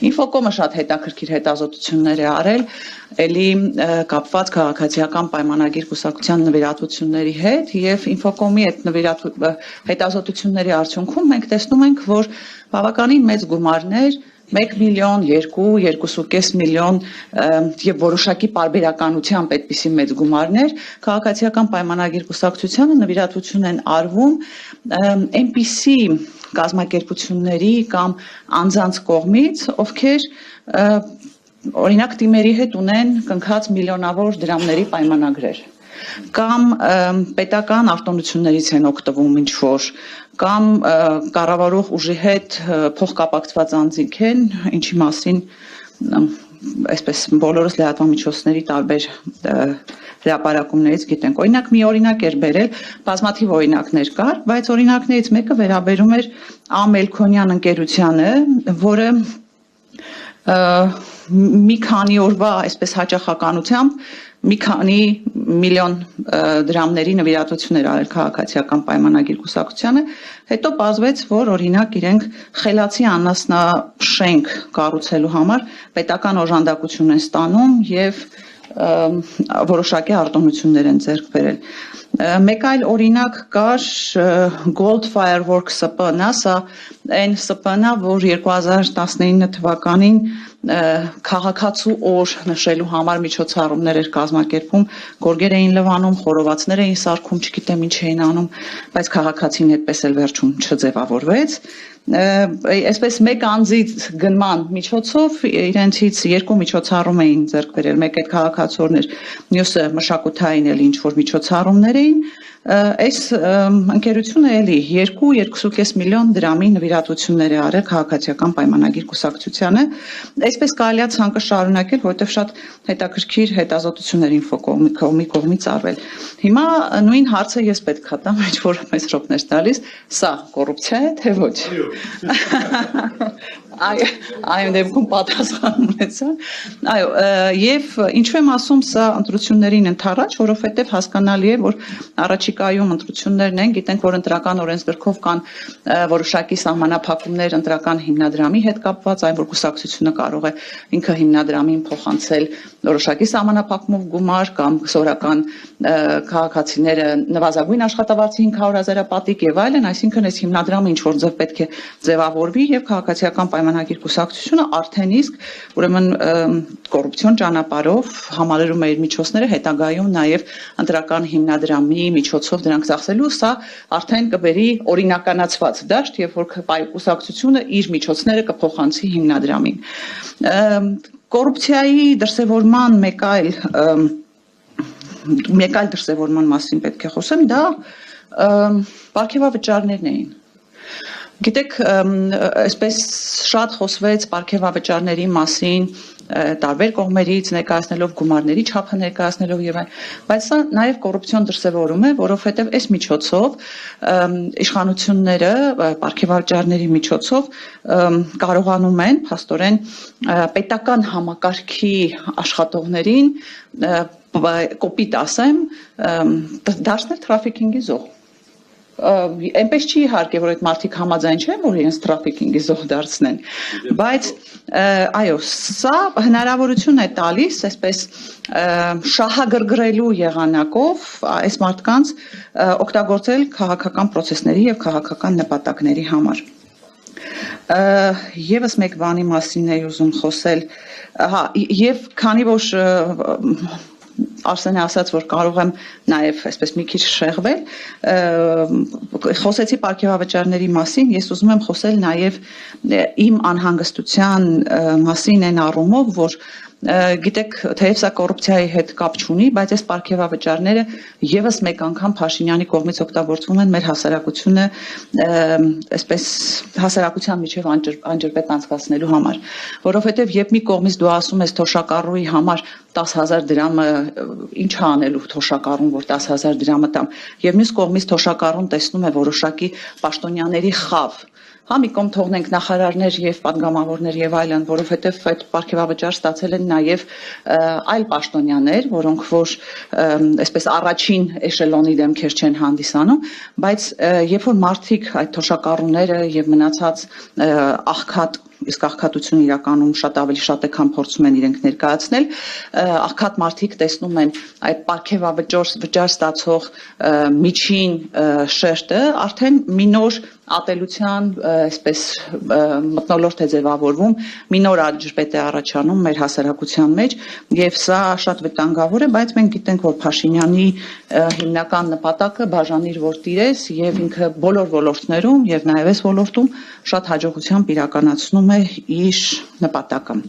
Ինֆոկոմը շատ հետաքրքիր հետազոտություններ է արել, էլի կապված քաղաքացիական պայմանագիր կուսակցության նվիրատվությունների հետ եւ Ինֆոկոմի այդ հետազոտությունների արդյունքում մենք տեսնում ենք, որ բավականին մեծ գումարներ 1 միլիոն, 2.5 միլիոն եւ որոշակի պարբերականությամբ այդպիսի մեծ գումարներ քաղաքացիական պայմանագիր կուսակցությանը նվիրատվություն են արվում այնպիսի կազմակերպությունների կամ անձանց կողմից, ովքեր օրինակ թիմերի հետ ունեն կնքած միլիոնավոր դրամների պայմանագրեր կամ պետական արտոնություններից են օգտվում ինչ որ կամ կառավարող ուժի հետ փոխկապակցված անձինք են, ինչի մասին այսպես բոլորս լրատվամիջոցների տարբեր հրապարակումներից գիտենք։ Օրինակ մի օրինակ էր բերել, բազմաթիվ օրինակներ կար, բայց օրինակներից մեկը վերաբերում էր Ամելքոնյան ընկերությանը, որը մի քանի օրվա այսպես հաճախականությամբ մի քանի միլիոն դրամների նվիրատվություն էր արել քաղաքացիական պայմանագիր կուսակցությանը, հետո պարզվեց, որ օրինակ իրենք խելացի անասնաշենք կառուցելու համար պետական օժանդակություն են ստանում եւ որոշակի արտոնություններ են ձեռք բերել։ Մեկ այլ օրինակ կար Gold Fireworks ՍՊԸ-նա, սա այն ՍՊԸ-նա, որ 2019 թվականին քաղաքացու օր նշելու համար միջոցառումներ էր կազմակերպում, գորգեր էին լվանում, խորովածներ էին սարքում, չգիտեմ ինչ էին անում, բայց քաղաքացին այդպես էլ վերջում չձևավորվեց։ Այսպես մեկ անձի գնման միջոցով իրենցից երկու միջոցառում էին ձեռք բերել, մեկ այդ քաղաքացիորն էր, մյուսը մշակութային էլ ինչ որ միջոցառումներ էին, այս ընկերությունը էլի 2.5 միլիոն դրամի նվիրատվություններ է արել քաղաքացիական պայմանագիր կուսակցությանը, այսպես կարելի է ցանկը շարունակել, որովհետև շատ հետաքրքիր հետազոտություններ Ինֆոկոմի կողմից արվել։ Հիմա նույն հարցը ես պետք է տամ, ինչ որ մեծ ռոպներ տալիս, սա կոռուպցիա է, թե ոչ։ Այո, դեպքում պատասխան ունեցա։ Այո, եւ ինչու եմ ասում սա ընտրություններին ընդառաջ, որովհետեւ հասկանալի է, որ առաջիկայում ընտրություններն են, գիտենք, որ ընտրական օրենսգրքով կան որոշակի սահմանափակումներ ընտրական հիմնադրամի հետ կապված, այն որ կուսակցությունը կարող է ինքը հիմնադրամին փոխանցել որոշակի սահմանափակումով գումար կամ սովորական քաղաքացիները նվազագույն աշխատավարձի 500,000 պատիկ եւ այլն, այսինքն այս հիմնադրամը ինչ որ ձև պետք է ձևավորվի եւ քաղաքացիական պայմանագիր կուսակցությունը արդեն իսկ ուրեմն կոռուպցիոն ճանապարհով համալրում է իր միջոցները հետագայում նաեւ ընտրական հիմնադրամի միջոցով դրանք ծախսելու, սա արդեն կբերի օրինականացված դաշտ, երբ որ կուսակցությունը իր միջոցները կփոխանցի հիմնադրամին։ Կոռուպցիայի դրսևորման մեկ այլ դրսևորման մասին պետք է խոսեմ, դա պարգևավճարներն էին։ Գիտեք, այսպես շատ խոսվեց պարգևավճարների մասին տարբեր կողմերից ներկայացնելով գումարների չափը ներկայացնելով եւ այլն, բայց սա նաեւ կոռուպցիոն դրսևորում է, որովհետեւ այս միջոցով իշխանությունները պարգևավճարների միջոցով կարողանում են փաստորեն պետական համակարգի աշխատողներին կոպիտ ասեմ դարձնել թրաֆիքինգի զոհ։ Այնպես չի իհարկե, որ այդ մարդիկ համաձայն չեն, որ իրենց թրաֆիքինգի զոհ դարձնեն, բայց այո, սա հնարավորություն է տալիս, այսպես շահագրգռելու եղանակով այս մարդկանց օգտագործել քաղաքական process-ների եւ քաղաքական նպատակների համար։ Եվս մեկ բանի մասին եմ ուզում խոսել, եւ քանի որ Արսենը ասաց, որ կարող եմ նաև այսպես մի քիչ շեղվել, խոսեցի պարգևավճարների մասին, ես ուզում եմ խոսել նաև իմ անհանգստության մասին այն առումով, որ գիտեք, թեև սա կոռուպցիայի հետ կապ չունի, բայց այս պարգևավճարները եւս մեկ անգամ Փաշինյանի կողմից օգտագործվում են մեր հասարակությունը այսպես հասարակության միջև անջրպետ անցկացնելու համար, որովհետեւ երբ մի կողմից դու ասում ես թոշակառուի համար 10,000 դրամը ինչ է անելու թոշակառուն, որ 10,000 դրամը տամ, եւ մյուս կողմից թոշակառուն տեսնում է որոշակի պաշտոնյաների խավ, հա մի կողմ թողնենք նախարարներ եւ падգամավորներ եւ այլն, որովհետեւ այդ պարգևավճար ստացել են նաեւ այլ պաշտոնյաներ, որոնք որ այսպես առաջին էշելոնի դեմքեր չեն հանդիսանում, բայց երբ որ մարդիկ այդ թոշակառուները եւ մնացած աղքատ իսկ աղքատությունը իրականում շատ ավելի շատ է, քան փորձում են իրենք ներկայացնել, աղքատ մարդիկ տեսնում են այդ պարգևավճար ստացող միջին շերտը արդեն մի նոր ատելության, այսպես մթնոլորտ է ձևավորվում, մի նոր աջրպետ է առաջանում մեր հասարակության մեջ, եւ սա շատ վտանգավոր է, բայց մենք գիտենք, որ Փաշինյանի հիմնական նպատակը բաժանիր որ տիրես եւ ինքը բոլոր ոլորտներում եւ նաեւ այս ոլորտում շատ հաջողությամբ իրականացնում է իր նպատակը։